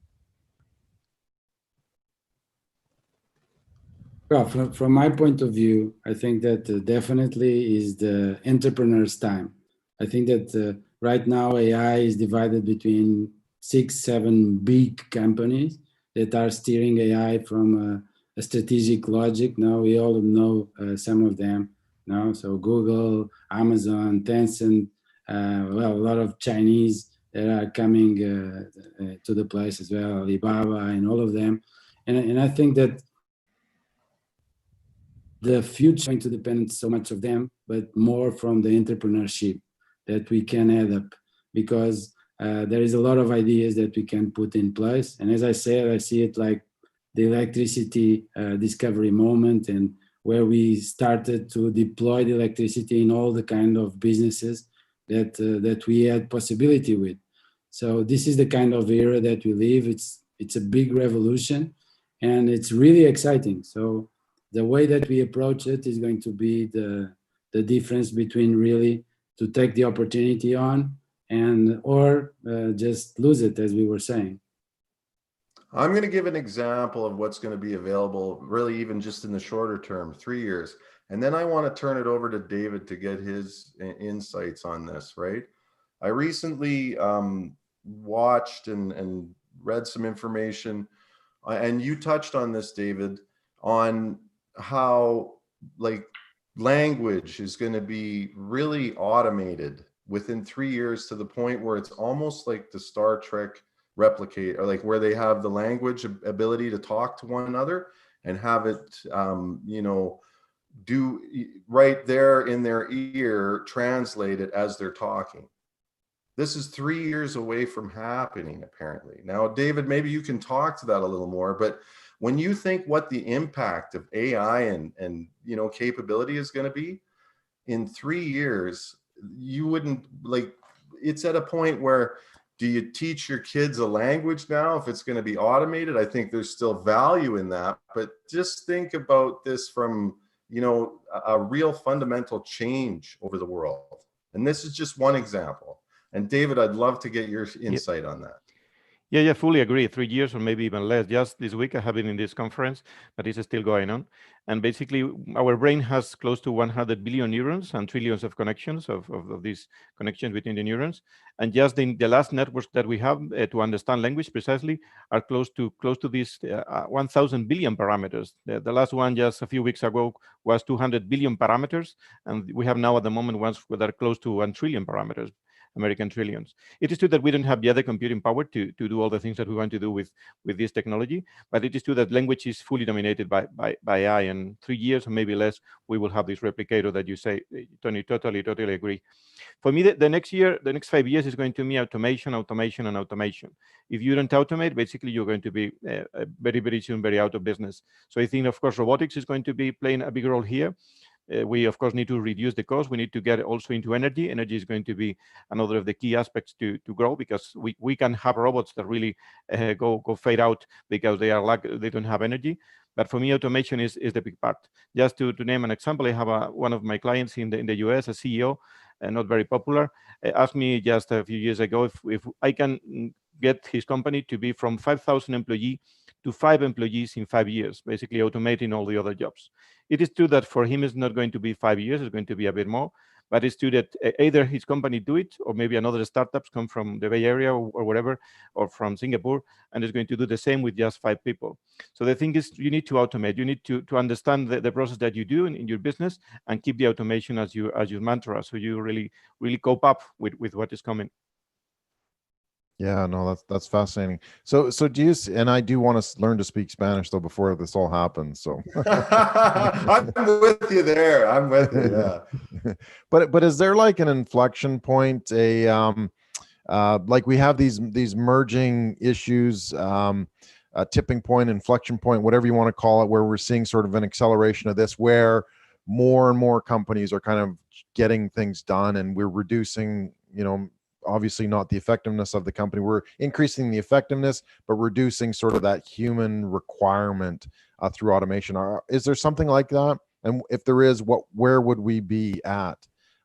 B: Well, from my point of view, I think that definitely is the entrepreneur's time. I think that right now AI is divided between 6-7 big companies that are steering AI from a strategic logic. Now we all know some of them now. So Google, Amazon, Tencent, well, a lot of Chinese that are coming to the place as well, Alibaba and all of them. And I think that the future is going to depend so much of them, but more from the entrepreneurship that we can add up, because there is a lot of ideas that we can put in place. And as I said, I see it like the electricity discovery moment, and where we started to deploy the electricity in all the kind of businesses that we had possibility with. So this is the kind of era that we live. It's a big revolution, and it's really exciting. So the way that we approach it is going to be the difference between really to take the opportunity on and or just lose it, as we were saying.
C: I'm going to give an example of what's going to be available, really even just in the shorter term, 3 years. And then I want to turn it over to David to get his insights on this, right? I recently watched and read some information, and you touched on this, David, on how like language is going to be really automated within 3 years, to the point where it's almost like the Star Trek replicate, or like where they have the language ability to talk to one another and have it, do right there in their ear, translate it as they're talking. This is 3 years away from happening, apparently. Now, David, maybe you can talk to that a little more, but when you think what the impact of AI and capability is going to be in 3 years, you wouldn't like, it's at a point where, do you teach your kids a language now if it's going to be automated? I think there's still value in that, but just think about this from, a real fundamental change over the world. And this is just one example. And David, I'd love to get your insight on that.
D: Yeah, fully agree. 3 years or maybe even less. Just this week I have been in this conference, but it's still going on. And basically our brain has close to 100 billion neurons and trillions of connections of these connections between the neurons. And just in the last networks that we have to understand language precisely are close to these 1,000 billion parameters. The last one just a few weeks ago was 200 billion parameters. And we have now at the moment ones that are close to 1 trillion parameters. American trillions. It is true that we don't have the other computing power to do all the things that we want to do with this technology, but it is true that language is fully dominated by AI, and 3 years or maybe less, we will have this replicator that you say, Tony, totally agree. For me, the next 5 years is going to be automation. If you don't automate, basically you're going to be very, very soon very out of business. So I think, of course, robotics is going to be playing a big role here. We, of course, need to reduce the cost. We need to get also into energy. Energy is going to be another of the key aspects to grow, because we can have robots that really go fade out because they don't have energy. But for me, automation is the big part. Just to name an example, I have one of my clients in the US, a CEO, not very popular, asked me just a few years ago if I can get his company to be from 5,000 employees to 5 employees in 5 years, basically automating all the other jobs. It is true that for him it's not going to be 5 years, it's going to be a bit more, but it's true that either his company do it, or maybe another startups come from the Bay Area or whatever, or from Singapore, and is going to do the same with just 5 people. So the thing is, you need to automate. You need to understand the process that you do in your business and keep the automation as your mantra, so you really cope up with what is coming.
A: Yeah, no, that's fascinating. So do you, and I do want to learn to speak Spanish though before this all happens. So
C: I'm with you there. I'm with you. Yeah.
A: But is there like an inflection point? Like we have these merging issues. a tipping point, inflection point, whatever you want to call it, where we're seeing sort of an acceleration of this, where more and more companies are kind of getting things done, and we're reducing, obviously not the effectiveness of the company. We're increasing the effectiveness, but reducing sort of that human requirement through automation. Is there something like that? And if there is, where would we be at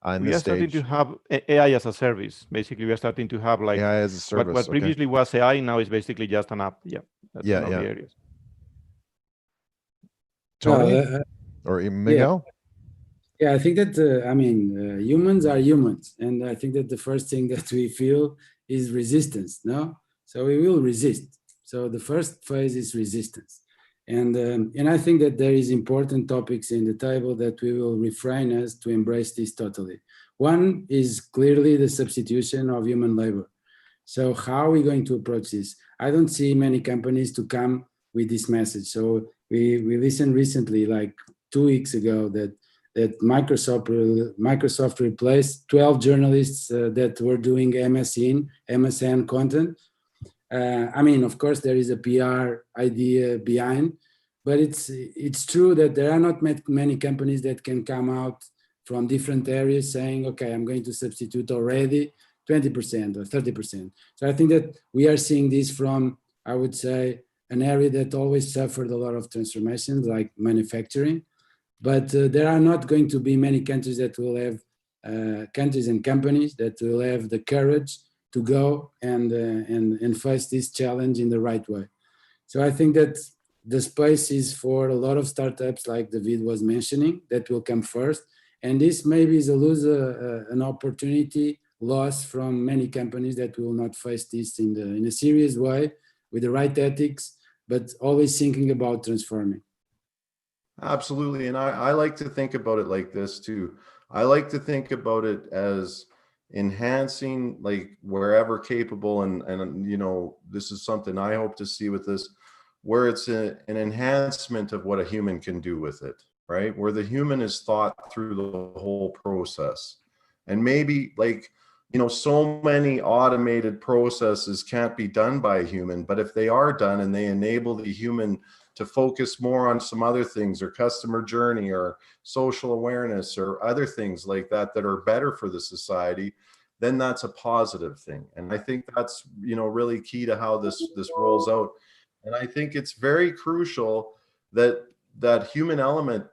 A: in this stage?
D: We are starting to have AI as a service. Basically, we are starting to have like
A: AI as a service.
D: What previously was AI now is basically just an app. Yeah, that's one of the areas.
A: Tony or Miguel?
B: Yeah, I think that, humans are humans. And I think that the first thing that we feel is resistance, no? So we will resist. So the first phase is resistance. And I think that there is important topics in the table that we will refrain us to embrace this totally. One is clearly the substitution of human labor. So how are we going to approach this? I don't see many companies to come with this message. So we listened recently, like 2 weeks ago, that Microsoft replaced 12 journalists that were doing MSN content. Of course, there is a PR idea behind, but it's true that there are not many companies that can come out from different areas saying, okay, I'm going to substitute already 20% or 30%. So I think that we are seeing this from, I would say, an area that always suffered a lot of transformations, like manufacturing. But there are not going to be many countries that will have, countries and companies that will have the courage to go and face this challenge in the right way. So I think that the space is for a lot of startups, like David was mentioning, that will come first. And this maybe is an opportunity lost from many companies that will not face this in a serious way, with the right ethics, but always thinking about transforming.
C: Absolutely. And I like to think about it like this too. I like to think about it as enhancing, like wherever capable. And this is something I hope to see with this, where it's an enhancement of what a human can do with it, right? Where the human is thought through the whole process. And maybe so many automated processes can't be done by a human, but if they are done and they enable the human to focus more on some other things, or customer journey, or social awareness, or other things like that that are better for the society, then that's a positive thing. And I think that's really key to how this rolls out. And I think it's very crucial that human element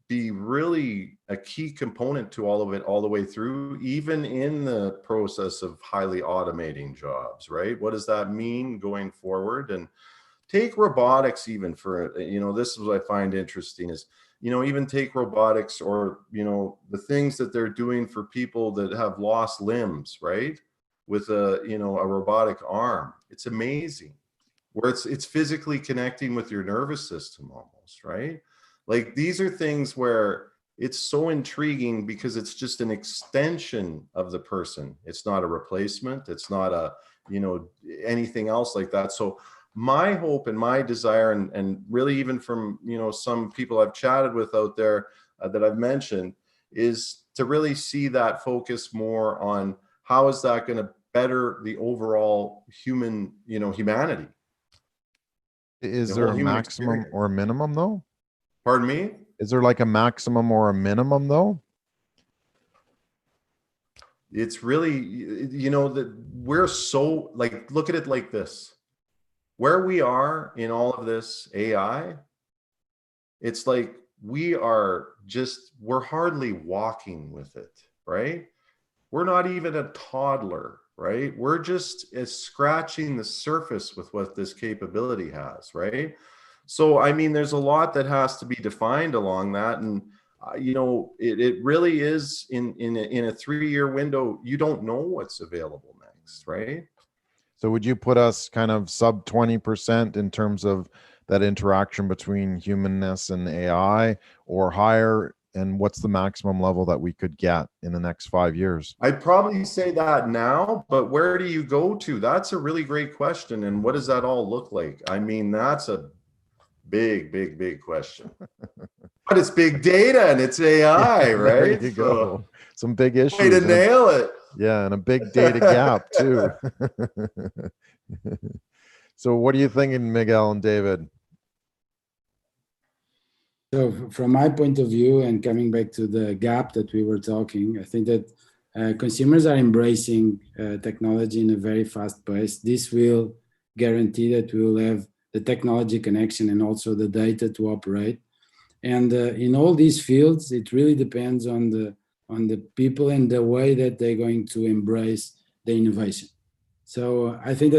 C: be really a key component to all of it, all the way through, even in the process of highly automating jobs, right? What does that mean going forward? And take robotics even for, this is what I find interesting is, even take robotics, or, the things that they're doing for people that have lost limbs, right? With a robotic arm. It's amazing, where it's physically connecting with your nervous system almost, right? Like, these are things where it's so intriguing because it's just an extension of the person. It's not a replacement. It's not a, anything else like that. So my hope and my desire, and really even from, some people I've chatted with out there that I've mentioned, is to really see that focus more on how is that going to better the overall human, humanity.
A: Is there a maximum or a minimum though?
C: Pardon me?
A: Is there like a maximum or a minimum though?
C: It's really, that we're so, look at it like this. Where we are in all of this AI, it's like we're hardly walking with it, right? We're not even a toddler, right? We're just scratching the surface with what this capability has, right? So, there's a lot that has to be defined along that. And, it really is in a 3-year window, you don't know what's available next, right?
A: So would you put us kind of sub 20% in terms of that interaction between humanness and AI, or higher? And what's the maximum level that we could get in the next 5 years?
C: I'd probably say that now, but where do you go to? That's a really great question. And what does that all look like? That's a big question. But it's big data and it's AI, right?
A: There you go. Some big issues.
C: Way to nail it.
A: Yeah, and a big data gap too. So what are you thinking, Miguel and David?
B: So from my point of view, and coming back to the gap that we were talking, I think that consumers are embracing technology in a very fast pace. This will guarantee that we will have the technology connection and also the data to operate. And in all these fields, it really depends on the people and the way that they're going to embrace the innovation. So I think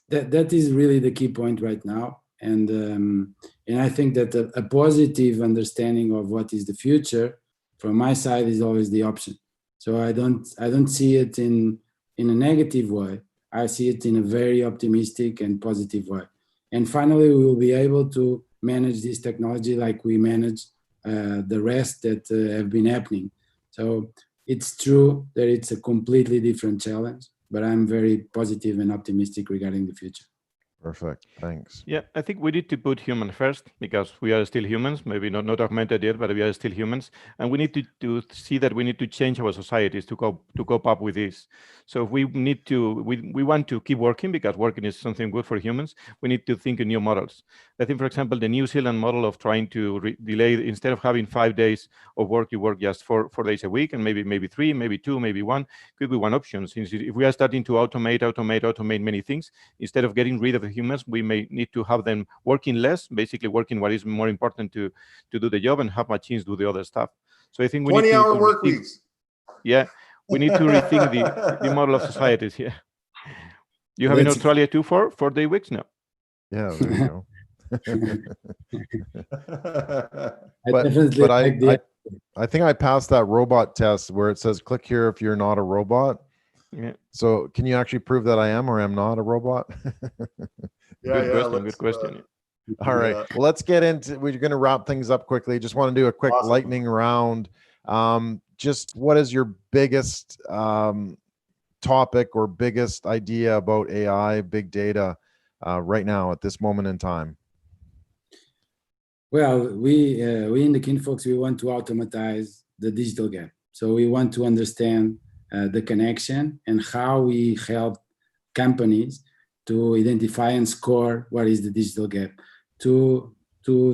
B: that is really the key point right now. And I think that a positive understanding of what is the future from my side is always the option. So I don't see it in a negative way. I see it in a very optimistic and positive way. And finally, we will be able to manage this technology like we manage the rest that have been happening. So it's true that it's a completely different challenge, but I'm very positive and optimistic regarding the future.
A: Perfect. Thanks.
D: Yeah, I think we need to put human first because we are still humans, maybe not augmented yet, but we are still humans. And we need to see that we need to change our societies to cope up with this. So if we need to, we want to keep working because working is something good for humans. We need to think in new models. I think, for example, the New Zealand model of trying to delay, instead of having 5 days of work, you work just 4 days a week, and maybe 3, maybe 2, maybe 1, could be one option. Since if we are starting to automate many things, instead of getting rid of the humans, we may need to have them working less, basically working what is more important to do the job, and have machines do the other stuff. So I think we need to
C: 20-hour work weeks.
D: Yeah, we need to rethink the model of societies here. You have in Australia too 4-day weeks now?
A: Yeah, there you go. I think I passed that robot test where it says click here if you're not a robot.
D: Yeah.
A: So can you actually prove that I am or am not a robot?
D: Good question.
A: All right. Well, let's get into, we're going to wrap things up quickly. Just want to do a quick lightning round. Just what is your biggest topic or biggest idea about AI, big data right now at this moment in time?
B: Well, we in the Keenfolks, we want to automatize the digital gap. So we want to understand the connection and how we help companies to identify and score what is the digital gap to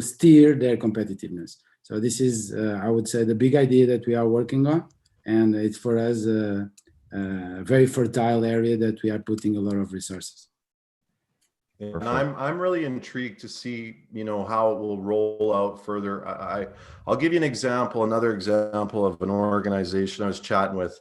B: steer their competitiveness. So this is, I would say, the big idea that we are working on, and it's for us a very fertile area that we are putting a lot of resources.
C: And I'm really intrigued to see, how it will roll out further. I'll give you another example of an organization I was chatting with.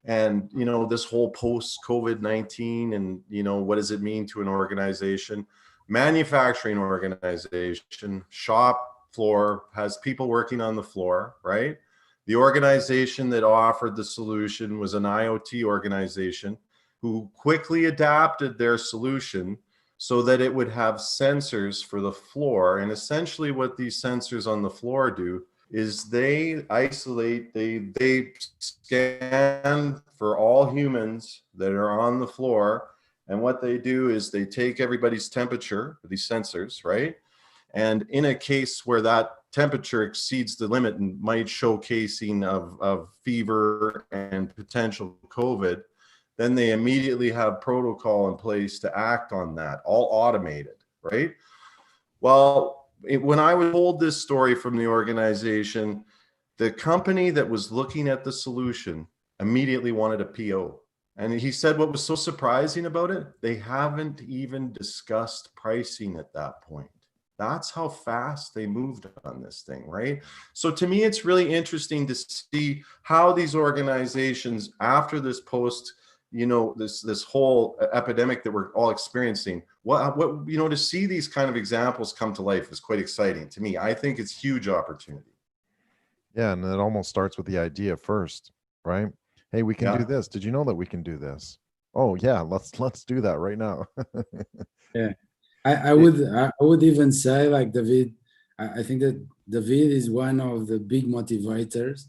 C: And, this whole post-COVID-19 and, what does it mean to an organization? Manufacturing organization, shop floor, has people working on the floor, right? The organization that offered the solution was an IoT organization who quickly adapted their solution so that it would have sensors for the floor. And essentially what these sensors on the floor do is they isolate, they scan for all humans that are on the floor. And what they do is they take everybody's temperature, these sensors, right? And in a case where that temperature exceeds the limit and might show casing of fever and potential COVID, then they immediately have protocol in place to act on that, all automated, right? Well, when I was told this story from the organization, the company that was looking at the solution immediately wanted a PO. And he said what was so surprising about it, they haven't even discussed pricing at that point. That's how fast they moved on this thing, right? So to me, it's really interesting to see how these organizations, after this this whole epidemic that we're all experiencing, what to see these kind of examples come to life is quite exciting to me. I think it's huge opportunity.
A: Yeah, and it almost starts with the idea first, right? Hey, we can do this. Did you know that we can do this? Oh yeah, let's do that right now.
B: Yeah, I would even say, like David, I think that David is one of the big motivators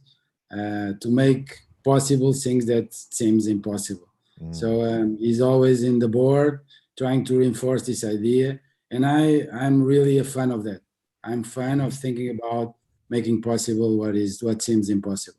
B: to make possible things that seems impossible. So he's always in the board trying to reinforce this idea, and I'm really a fan of that. I'm a fan of thinking about making possible what seems impossible.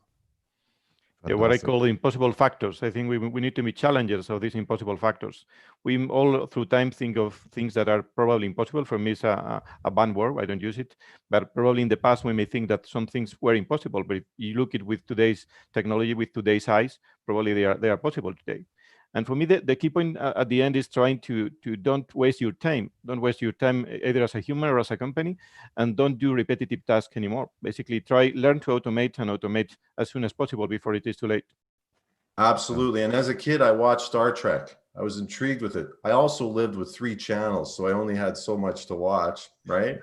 D: Yeah, what I
A: Fantastic.
D: call the impossible factors. I think we need to be challengers of these impossible factors. We all through time think of things that are probably impossible. For me, it's a bad word. I don't use it. But probably in the past, we may think that some things were impossible. But if you look at with today's technology, with today's eyes, probably they are possible today. And for me, the key point at the end is trying to don't waste your time. Don't waste your time either as a human or as a company, and don't do repetitive tasks anymore. Basically, learn to automate and automate as soon as possible before it is too late.
C: Absolutely. And as a kid, I watched Star Trek. I was intrigued with it. I also lived with 3 channels, so I only had so much to watch, right?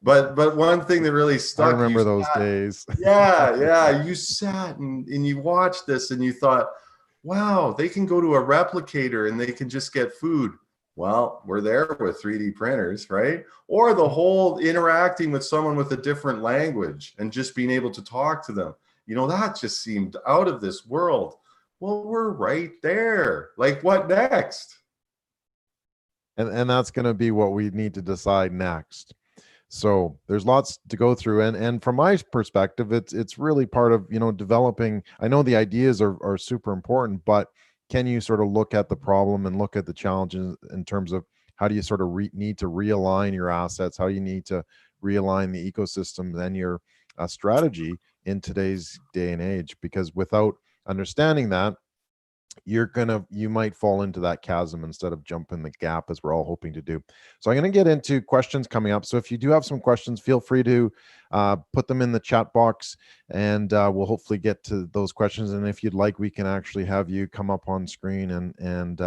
C: But one thing that really stuck.
A: I remember those days.
C: Yeah. You sat and you watched this and you thought, wow, they can go to a replicator and they can just get food. Well, we're there with 3D printers, right? Or the whole interacting with someone with a different language and just being able to talk to them. That just seemed out of this world. Well, we're right there. Like, what next?
A: And that's going to be what we need to decide next. So there's lots to go through, and from my perspective, it's really part of developing. I know the ideas are super important, but can you sort of look at the problem and look at the challenges in terms of how do you sort of need to realign your assets, how you need to realign the ecosystem and your strategy in today's day and age? Because without understanding that, you might fall into that chasm instead of jumping the gap, as we're all hoping to do. So I'm going to get into questions coming up. So if you do have some questions, feel free to put them in the chat box, and we'll hopefully get to those questions. And if you'd like, we can actually have you come up on screen and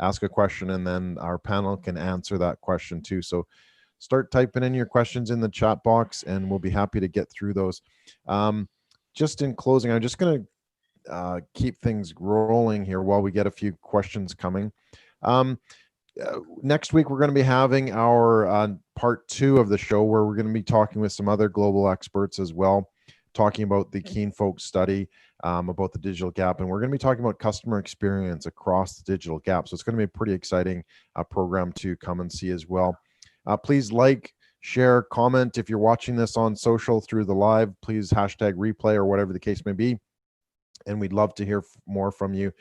A: ask a question, and then our panel can answer that question too. So start typing in your questions in the chat box, and we'll be happy to get through those. Just in closing, I'm just going to keep things rolling here while we get a few questions coming. Next week, we're going to be having our part 2 of the show, where we're going to be talking with some other global experts as well, talking about the Keenfolks study, about the digital gap. And we're going to be talking about customer experience across the digital gap. So it's going to be a pretty exciting program to come and see as well. Please like, share, comment. If you're watching this on social through the live, please hashtag replay or whatever the case may be. And we'd love to hear more from you.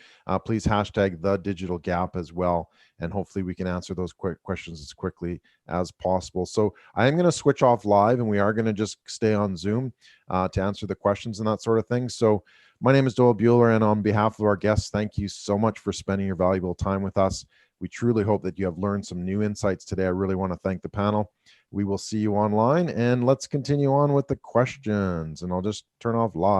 A: Please hashtag the digital gap as well. And hopefully we can answer those quick questions as quickly as possible. So I am going to switch off live, and we are going to just stay on Zoom to answer the questions and that sort of thing. So my name is Doyle Buehler, and on behalf of our guests, thank you so much for spending your valuable time with us. We truly hope that you have learned some new insights today. I really want to thank the panel. We will see you online, and let's continue on with the questions. And I'll just turn off live.